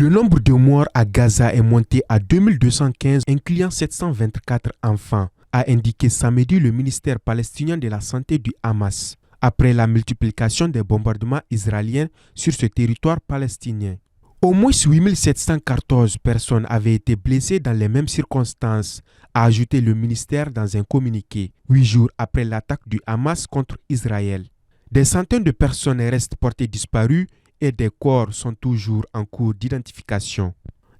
Le nombre de morts à Gaza est monté à 2215, incluant 724 enfants, a indiqué samedi le ministère palestinien de la Santé du Hamas, après la multiplication des bombardements israéliens sur ce territoire palestinien. Au moins 8714 personnes avaient été blessées dans les mêmes circonstances, a ajouté le ministère dans un communiqué, 8 jours après l'attaque du Hamas contre Israël. Des centaines de personnes restent portées disparues et des corps sont toujours en cours d'identification.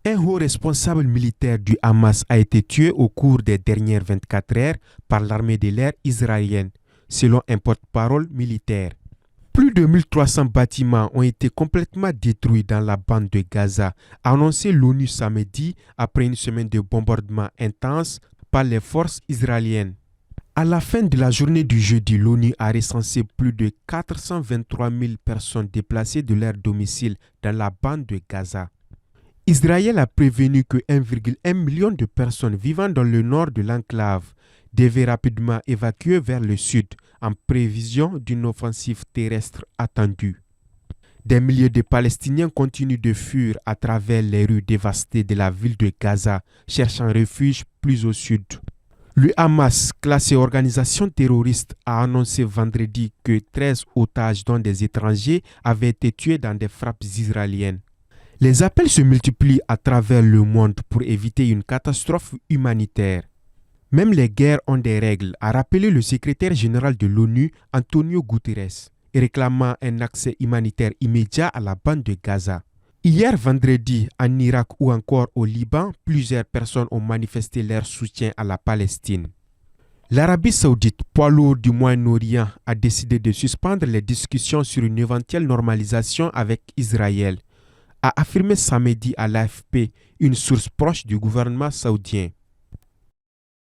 Un haut responsable militaire du Hamas a été tué au cours des dernières 24 heures par l'armée de l'air israélienne, selon un porte-parole militaire. Plus de 1300 bâtiments ont été complètement détruits dans la bande de Gaza, a annoncé l'ONU samedi après une semaine de bombardements intenses par les forces israéliennes. À la fin de la journée du jeudi, l'ONU a recensé plus de 423 000 personnes déplacées de leur domicile dans la bande de Gaza. Israël a prévenu que 1,1 million de personnes vivant dans le nord de l'enclave devaient rapidement évacuer vers le sud en prévision d'une offensive terrestre attendue. Des milliers de Palestiniens continuent de fuir à travers les rues dévastées de la ville de Gaza, cherchant refuge plus au sud. Le Hamas, classé organisation terroriste, a annoncé vendredi que 13 otages, dont des étrangers, avaient été tués dans des frappes israéliennes. Les appels se multiplient à travers le monde pour éviter une catastrophe humanitaire. Même les guerres ont des règles, a rappelé le secrétaire général de l'ONU, Antonio Guterres, réclamant un accès humanitaire immédiat à la bande de Gaza. Hier vendredi, en Irak ou encore au Liban, plusieurs personnes ont manifesté leur soutien à la Palestine. L'Arabie saoudite, poids lourd du Moyen-Orient, a décidé de suspendre les discussions sur une éventuelle normalisation avec Israël, a affirmé samedi à l'AFP une source proche du gouvernement saoudien.